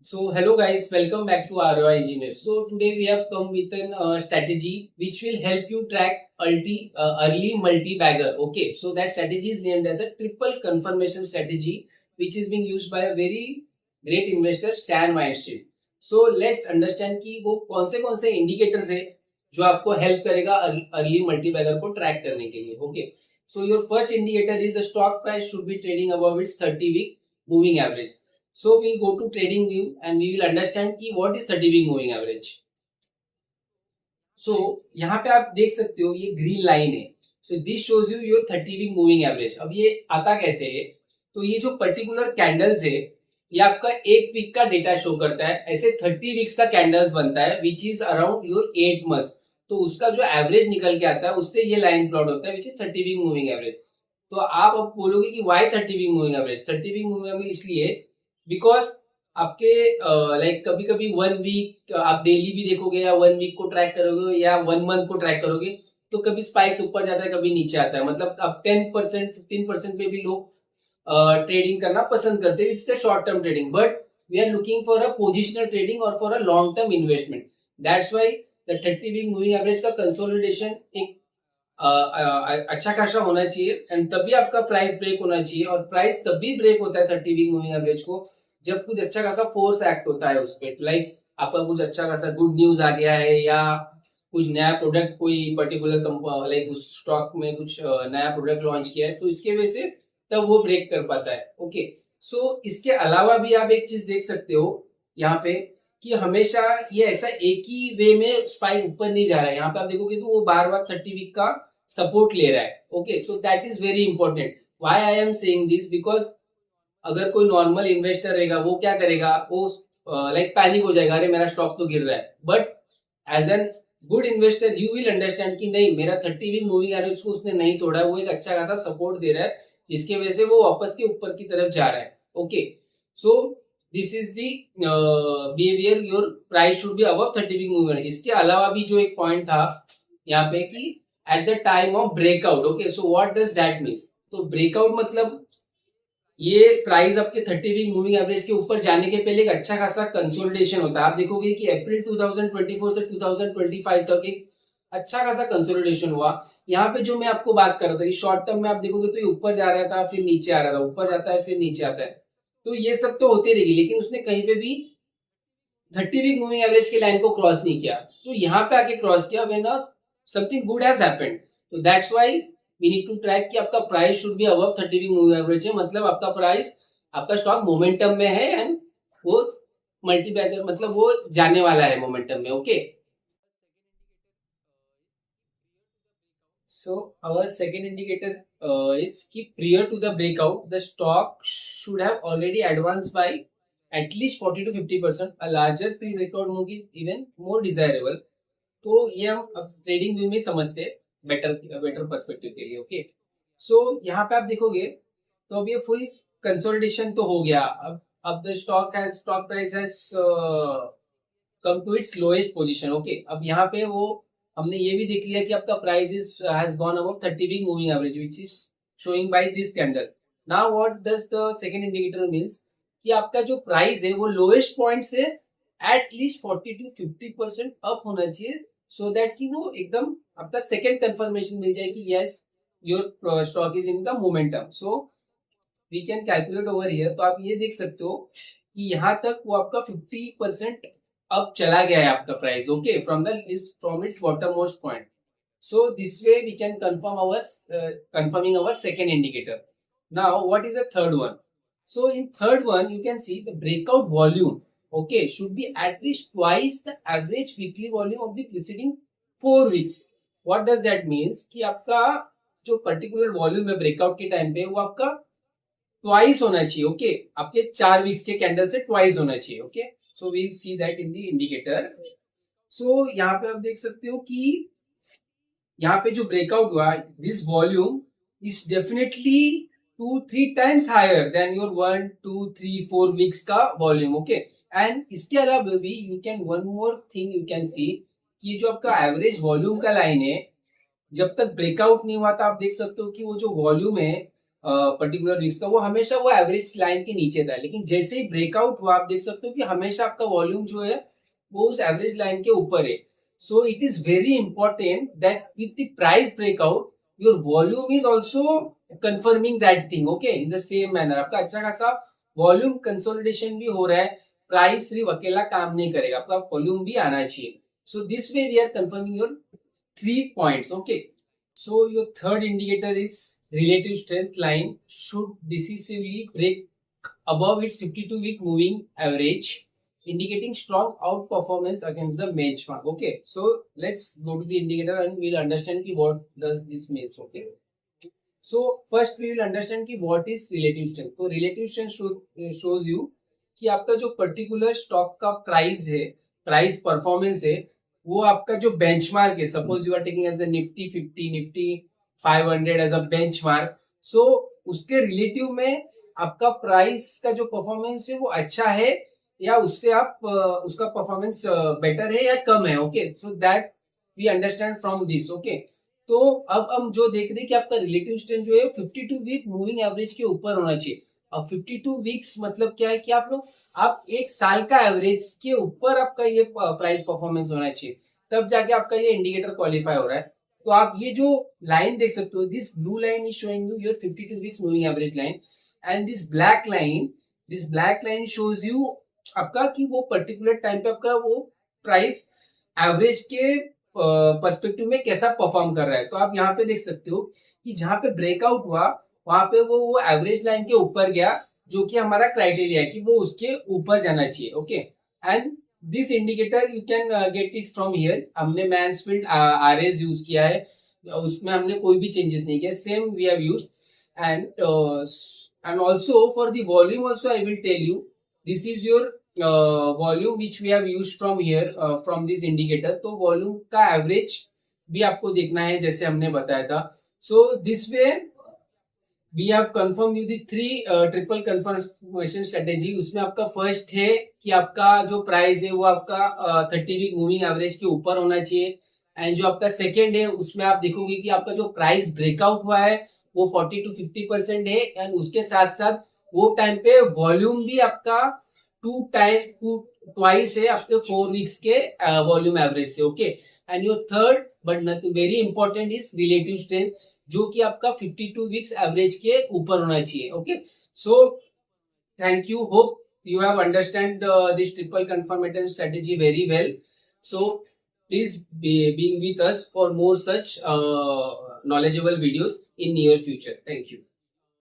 So hello guys, welcome back to ROI Engineers. So today we have come with an strategy which will help you track early multi-bagger. Okay, so that strategy is named as a triple confirmation strategy, which is being used by a very great investor Stan Weinstein. So let's understand कि वो कौन से indicators है जो आपको help करेगा early multi-bagger को track करने के लिए. Okay, so your first indicator is the stock price should be trading above its 30-week moving average. So we'll go to trading view and we will understand कि what is 30 week moving average. So यहाँ पे आप देख सकते हो ये green line है. So this shows you your 30 week moving average. अब ये आता कैसे है? तो ये जो पर्टिकुलर कैंडल्स है ये आपका एक वीक का डेटा शो करता है. ऐसे 30 वीक्स का कैंडल्स बनता है which is around your 8 months. तो उसका जो एवरेज निकल के आता है उससे ये लाइन प्लॉट होता है which is 30 week moving average. तो आप अब बोलोगे कि why 30 week moving average. 30 week moving average इसलिए बिकॉज आपके लाइक कभी कभी 1 वीक आप डेली भी देखोगे या 1 वीक को ट्रैक करोगे या 1 मंथ को ट्रैक करोगे तो कभी स्पाइक्स ऊपर जाता है कभी नीचे आता है. मतलब अब 10% 15% पे भी लोग ट्रेडिंग करना पसंद करते हैं which is short term trading. But we are looking for a positional trading और for a long term investment. That's why the 30 week moving average का कंसोलिडेशन एक अच्छा खासा होना चाहिए एंड तभी आपका प्राइस ब्रेक होना चाहिए. और प्राइस तभी ब्रेक होता है 30 वीक मूविंग एवरेज को जब कुछ अच्छा खासा फोर्स एक्ट होता है उस पर. लाइक आपका कुछ अच्छा खासा गुड न्यूज आ गया है या कुछ नया प्रोडक्ट कोई पर्टिकुलर लाइक उस स्टॉक में कुछ नया प्रोडक्ट लॉन्च किया है तो इसके वजह से तब वो ब्रेक कर पाता है. ओके, सो इसके अलावा भी आप एक चीज देख सकते हो यहाँ पे कि हमेशा ये ऐसा एक ही वे में स्पाइक ऊपर नहीं जा रहा है. यहाँ पे आप देखोगे तो वो बार बार 30 वीक का सपोर्ट ले रहा है. Okay, so that is very important. Why I am saying this because अगर कोई नॉर्मल इन्वेस्टर रहेगा वो क्या करेगा, वो लाइक पैनिक हो जाएगा, अरे मेरा स्टॉक तो गिर रहा है. But as an good investor you will understand कि नहीं, मेरा 30 वीक मूविंग एवरेज को उसने नहीं तोड़ा है, वो एक अच्छा खासा सपोर्ट दे रहा है जिसके वजह से वो वापस के ऊपर की तरफ जा रहा है. Okay, so this is the behaviour your price should be above 30 week moving average. इसके अलावा भी जो एक पॉइंट था यहाँ पे कि at the time of breakout. Okay, so what does that means. तो ब्रेकआउट मतलब ये प्राइस आपके 30 वीक मूविंग एवरेज के ऊपर जाने के पहले एक अच्छा खासा कंसोलिडेशन होता है. आप देखोगे कि अप्रैल 2024 से 2025 तक एक अच्छा खासा कंसोलिडेशन हुआ. यहाँ पे जो मैं आपको बात कर रहा था कि शॉर्ट टर्म में आप देखोगे तो ये ऊपर जा रहा था फिर नीचे आ रहा था, ऊपर जाता है फिर नीचे आता है. तो ये सब तो होते रहेगी लेकिन उसने कहीं पे भी 30 वीक मूविंग एवरेज की लाइन को क्रॉस नहीं किया. तो यहाँ पे आके क्रॉस किया when something good has happened. तो that's why we need to track कि आपका price should be above 30 week moving average है. मतलब आपका प्राइस आपका स्टॉक मोमेंटम में है एंड वो मल्टीबैगर मतलब वो जाने वाला है मोमेंटम में. Okay, so our second indicator is कि prior to the breakout the stock should have already advanced by at least 40 to 50%. a larger pre breakout move is even more desirable. तो ये हम अब ट्रेडिंग व्यू में समझते हैं better better perspective के लिए. ओके, सो यहाँ पे आप देखोगे तो अब ये फुल कंसोलिडेशन तो हो गया. अब the stock price has come to its lowest position. Okay, अब यहाँ पे वो हमने ये भी देख लिया कि आपका price is has gone above 30 week moving average which is showing by this candle. Now what does the second indicator means कि आपका जो प्राइस है वो लोएस्ट पॉइंट से एटलीस्ट 40 to 50% अप होना चाहिए सो दैट कि वो एकदम आपका सेकंड कंफर्मेशन मिल जाए कि yes your stock is in the momentum. So we can calculate over here. तो आप ये देख सकते हो कि यहाँ तक वो आपका 50% अब चला गया है आपका price. Okay, from its bottom most point. So this way we can confirming our second indicator. Now what is the third one. So in third one, you can see the breakout volume, okay, should be at least twice the average weekly volume of the preceding 4 weeks. What does that means? कि आपका जो particular volume है breakout के time पे वो आपका twice होना चाहिए. ओके, आपके 4 वीक्स के कैंडल से twice होना चाहिए. Okay, so we'll see that in the indicator. So यहाँ पे आप देख सकते हो कि यहाँ पे जो ब्रेकआउट हुआ this volume is definitely 2-3 times higher than your 1-2-3-4 weeks का वॉल्यूम. ओके, एंड इसके अलावा भी you can one more thing you can see कि जो आपका एवरेज वॉल्यूम का लाइन है जब तक ब्रेकआउट नहीं हुआ था आप देख सकते हो कि वो जो वॉल्यूम है पर्टिकुलर वीक्स का, वो हमेशा वो एवरेज लाइन के नीचे था, लेकिन जैसे ही ब्रेकआउट हुआ आप देख सकते हो कि हमेशा आपका वॉल्यूम जो है वो उस एवरेज लाइन के ऊपर है. So it is very important that with the price breakout your volume is also confirming that thing. Okay, in the same manner आपका अच्छा खासा वॉल्यूम कंसोलिडेशन भी हो रहा है. प्राइस सिर्फ अकेला काम नहीं करेगा, आपका वॉल्यूम भी आना चाहिए. So this way we are confirming your 3 points. Okay, so your third indicator is relative strength line should decisively break above its 52-week moving average, indicating strong outperformance against the benchmark. Okay, so let's go to the indicator and we'll understand ki what does this means. Okay, so first we will understand ki what is relative strength. So relative strength shows you कि आपका जो particular stock का price है, price performance है, वो आपका जो benchmark है, suppose you are taking as a Nifty 50, Nifty 500 as a benchmark, so उसके रिलेटिव में आपका प्राइस का जो परफॉर्मेंस है वो अच्छा है या उससे आप उसका परफॉर्मेंस बेटर है या कम है. Okay, so that we understand from this. Okay, तो अब हम जो देख रहे हैं कि आपका रिलेटिव स्ट्रेंथ जो है 52 वीक मूविंग एवरेज के ऊपर होना चाहिए. अब 52 वीक्स मतलब क्या है कि आप एक साल का एवरेज के ऊपर आपका ये प्राइस परफॉर्मेंस होना चाहिए, तब जाके आपका ये इंडिकेटर क्वालिफाई हो रहा है. तो आप ये जो लाइन देख सकते हो, this blue line is showing you your 52 weeks moving average line, and this black line shows you आपका कि वो पर्टिकुलर टाइम पे आपका वो प्राइस एवरेज के पर्सपेक्टिव में कैसा परफॉर्म कर रहा है. तो आप यहाँ पे देख सकते हो कि जहां पे ब्रेकआउट हुआ वहां पे वो एवरेज लाइन के ऊपर गया, जो कि हमारा क्राइटेरिया है कि वो उसके ऊपर जाना चाहिए. Okay, and this indicator you can get it from here. हमने मैन्सफील्ड आरएस यूज किया है, उसमें हमने कोई भी चेंजेस नहीं किया, same we have used. And also for the volume also I will tell you, this is your volume which we have used from here from this indicator. तो volume का एवरेज भी आपको देखना है जैसे हमने बताया था. So this way we have confirm you the 3 triple confirmation strategy. उसमें आपका फर्स्ट है कि आपका जो प्राइस है वो आपका 30 वीक मूविंग एवरेज के ऊपर होना चाहिए. एंड जो आपका सेकेंड है उसमें आप देखोगे कि आपका जो प्राइस ब्रेकआउट हुआ है वो 40 to 50% है, एंड उसके साथ साथ वो टाइम पे वॉल्यूम भी आपका ट्वाइस है आपके 4 वीक्स के वॉल्यूम एवरेज से. Okay, and your third but very important is relative strength, जो कि आपका 52 वीक्स एवरेज के ऊपर होना चाहिए. Okay, so thank you, hope you have understand this triple confirmation strategy very well. So please being with us for more such knowledgeable videos in near future. Thank you.